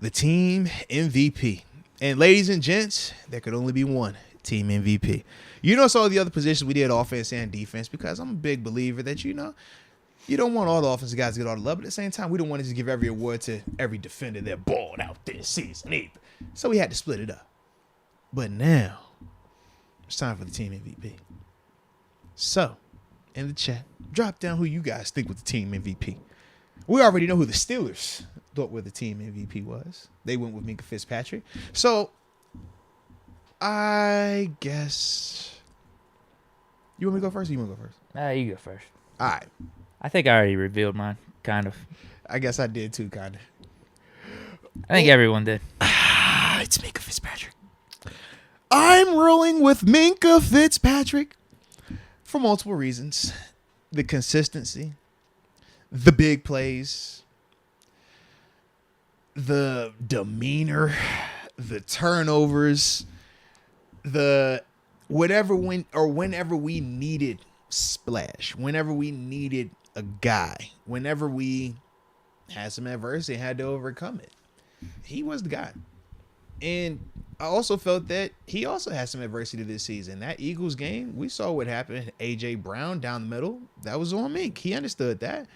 the team MVP. And ladies and gents, there could only be one team MVP. You notice all the other positions we did, offense and defense, because I'm a big believer that, you don't want all the offensive guys to get all the love, but at the same time, we don't want to just give every award to every defender that balled out this season either. So we had to split it up. But now, it's time for the team MVP. So, in the chat, drop down who you guys think was the team MVP. We already know who the Steelers thought where the team MVP was. They went with Minkah Fitzpatrick. So, I guess... You want me to go first or you want to go first? You go first. All right. I think I already revealed mine, kind of. I guess I did too, kind of. I think everyone did. It's Minkah Fitzpatrick. I'm rolling with Minkah Fitzpatrick for multiple reasons. The consistency, the big plays, the demeanor, the turnovers, the whenever we needed splash, whenever we needed a guy, whenever we had some adversity and had to overcome it, he was the guy. And I also felt that he also had some adversity this season. That Eagles game, we saw what happened. A.J. Brown down the middle, that was on Mink. He understood that.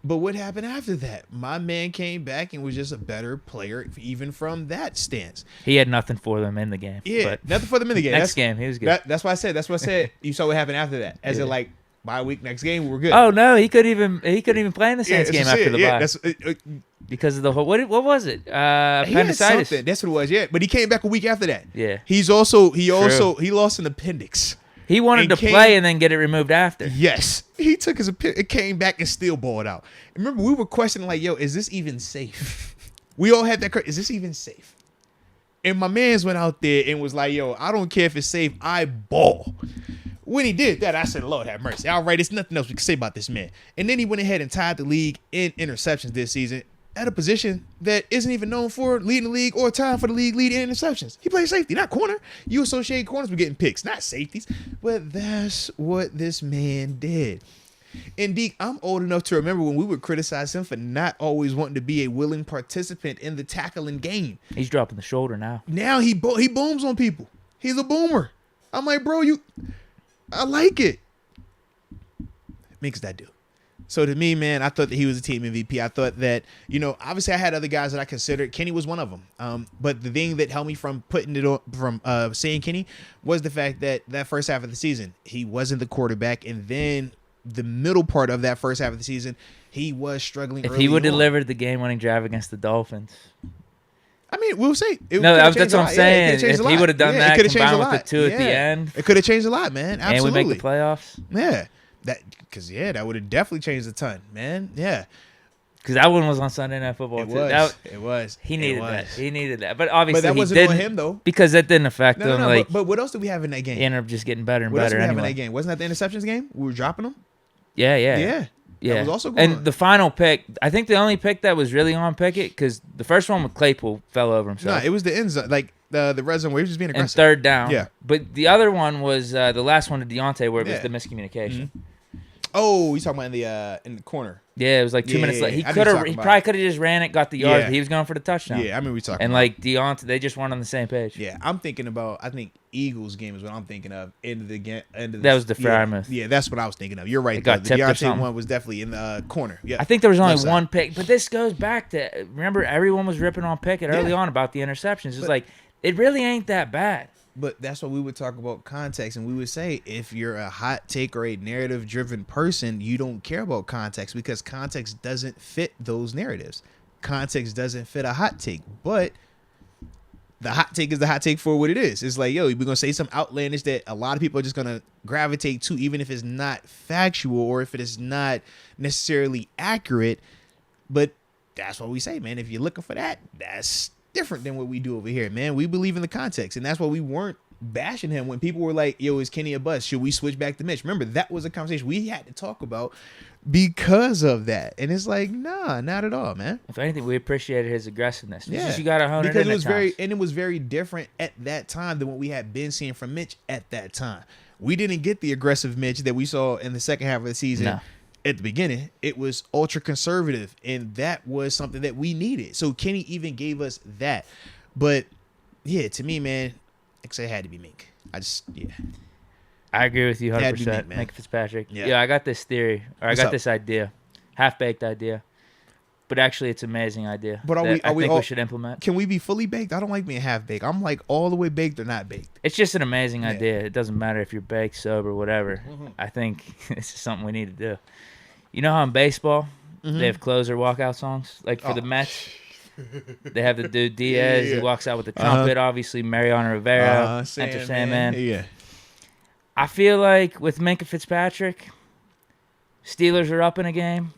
But what happened after that? My man came back and was just a better player, even from that stance. He had nothing for them in the game. Yeah, nothing for them in the game. Next game, he was good. That's what I said. That's what I said. You saw what happened after that. As in, like, bye week, next game, we're good. Oh no, he couldn't even play in the Saints game after the bye. Because of the whole what was it? Appendicitis. That's what it was. Yeah, but he came back a week after that. Yeah. He lost an appendix. He wanted to play and then get it removed after. Yes, he took his it came back and still balled out. Remember, we were questioning like, "Yo, is this even safe?" We all had that. Is this even safe? And my man's went out there and was like, "Yo, I don't care if it's safe. I ball." When he did that, I said, Lord have mercy. All right, there's nothing else we can say about this man. And then he went ahead and tied the league in interceptions this season at a position that isn't even known for leading the league or time for the league lead in interceptions. He plays safety, not corner. You associate corners with getting picks, not safeties. But that's what this man did. And Deke, I'm old enough to remember when we would criticize him for not always wanting to be a willing participant in the tackling game. He's dropping the shoulder now. Now he booms on people. He's a boomer. I'm like, bro, I like it. Makes that do. So to me, man, I thought that he was a team MVP. I thought that, obviously I had other guys that I considered. Kenny was one of them. But the thing that held me from putting it on, from saying Kenny was the fact that first half of the season, he wasn't the quarterback. And then the middle part of that first half of the season, he was struggling. If he would have delivered the game-winning drive against the Dolphins. I mean, we'll see. That's what I'm saying. If he would have done that, combined with the two at the end. It could have changed a lot, man. Absolutely. And we make the playoffs. Yeah. That would have definitely changed a ton, man. Yeah. Because that one was on Sunday Night Football. It was. He needed that. He needed that. But obviously that wasn't on him, though. Because that didn't affect him. No, but what else did we have in that game? He ended up just getting better and better. What else did we have in that game? Wasn't that the interceptions game? We were dropping them? Yeah. That was also going on. The final pick, I think the only pick that was really on Pickett, because the first one with Claypool fell over himself. No, it was the end zone, like the red zone where he was just being aggressive. And third down. Yeah. But the other one was the last one to Deontay where it was the miscommunication. Mm-hmm. Oh, you talking about in the corner? Yeah, it was like 2 minutes late. He probably could have just ran it, got the yard, but he was going for the touchdown. Yeah, I mean we talking. And like Deontay, they just weren't on the same page. Yeah, I think Eagles game is what I'm thinking of. That was the Frymouth. Yeah, that's what I was thinking of. You're right. The Deontay one was definitely in the corner. Yeah, I think there was only one pick, but this goes back to remember everyone was ripping on Pickett early on about the interceptions. It's like it really ain't that bad. But that's what we would talk about context, and we would say if you're a hot take or a narrative-driven person, you don't care about context because context doesn't fit those narratives. Context doesn't fit a hot take, but the hot take is the hot take for what it is. It's like, yo, we're going to say something outlandish that a lot of people are just going to gravitate to, even if it's not factual or if it is not necessarily accurate. But that's what we say, man. If you're looking for that, that's different than what we do over here, man. We believe in the context, and that's why we weren't bashing him when people were like, yo, is Kenny a bust? Should we switch back to Mitch? Remember, that was a conversation we had to talk about because of that. And it's like, nah, not at all, man. If anything, we appreciated his aggressiveness. Yeah. You got to hone because it in it was very different at that time than what we had been seeing from Mitch at that time. We didn't get the aggressive Mitch that we saw in the second half of the season at the beginning, it was ultra conservative, and that was something that we needed. So Kenny even gave us that. But yeah, to me, man, like I said, it had to be Mink. I agree with you 100%. Minkah Fitzpatrick. Yeah, I got this theory, or I got this idea, half-baked idea. But actually, it's an amazing idea. But I think we should implement. Can we be fully baked? I don't like being half baked. I'm like all the way baked or not baked. It's just an amazing idea. It doesn't matter if you're baked, sober, whatever. I think this is something we need to do. You know how in baseball they have closer walkout songs, like for the Mets. They have the dude Diaz. He walks out with the trumpet. Obviously, Mariano Rivera, Enter Sandman. Yeah. I feel like with Minkah Fitzpatrick, Steelers are up in a game.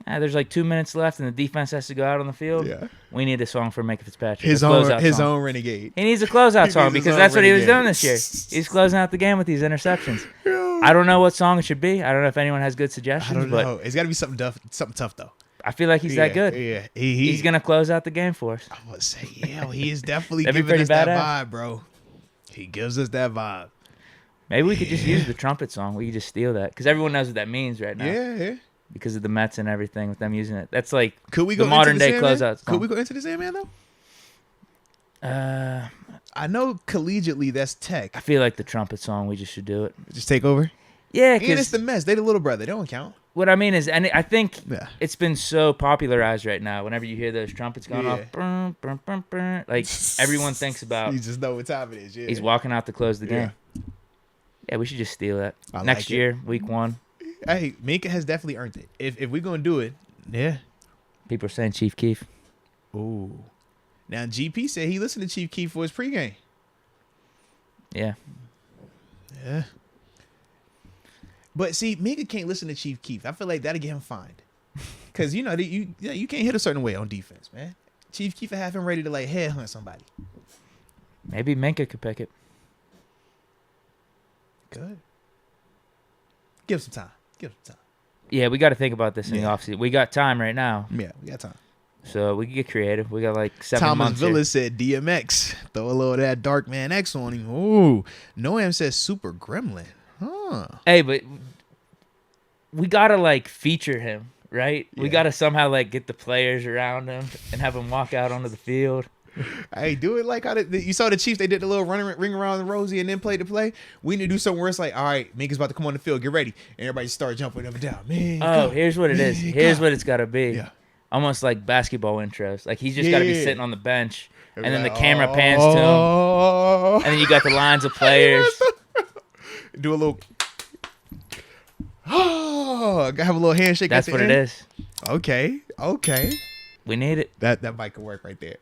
There's like 2 minutes left, and the defense has to go out on the field. Yeah. We need a song for Minkah Fitzpatrick. His own Renegade. He needs a closeout song because that's what he was doing this year. He's closing out the game with these interceptions. I don't know what song it should be. I don't know if anyone has good suggestions. I don't know. It's got to be something tough though. I feel like he's that good. Yeah. He's going to close out the game for us. I would say, he is definitely giving us that vibe, bro. He gives us that vibe. Maybe we could just use the trumpet song. We could just steal that because everyone knows what that means right now. Yeah. Because of the Mets and everything with them using it. That's like the modern day closeout song. Could we go into the Sandman though? I know collegiately that's tech. I feel like the trumpet song, we just should do it. Just take over? Yeah. And it's the Mets. They the little brother. They don't count. What I mean is, and I think it's been so popularized right now. Whenever you hear those trumpets going off, brr, brr, brr, brr, like everyone thinks about. You just know what time it is. Yeah. He's walking out to close the game. Yeah, we should just steal that. Next year, week 1. Hey, Minkah has definitely earned it. If we're going to do it, People are saying Chief Keef. Ooh. Now, GP said he listened to Chief Keef for his pregame. Yeah. But see, Minkah can't listen to Chief Keef. I feel like that'll get him fined. Because, you can't hit a certain way on defense, man. Chief Keef will have him ready to, like, headhunt somebody. Maybe Minkah could pick it. Good. Give some time. Yeah, we got to think about this in the offseason. We got time right now. Yeah, we got time. So we can get creative. We got like 7 months. Thomas Villa said DMX. Throw a little of that Dark Man X on him. Ooh. Noam says Super Gremlin. Huh. Hey, but we got to like feature him, right? Yeah. We got to somehow like get the players around him and have him walk out onto the field. Hey, do it like how you saw the Chiefs. They did the little ring around the Rosie and then play the play. We need to do something where it's like, all right, Minkah's about to come on the field. Get ready. And everybody start jumping up and down. Here's what it is. Here's what it's got to be. Yeah. Almost like basketball intros. Like he's just got to be sitting on the bench. And then the camera pans to him. And then you got the lines of players. Do a little. Gotta have a little handshake. That's what it is. Okay. We need it. That might could work right there.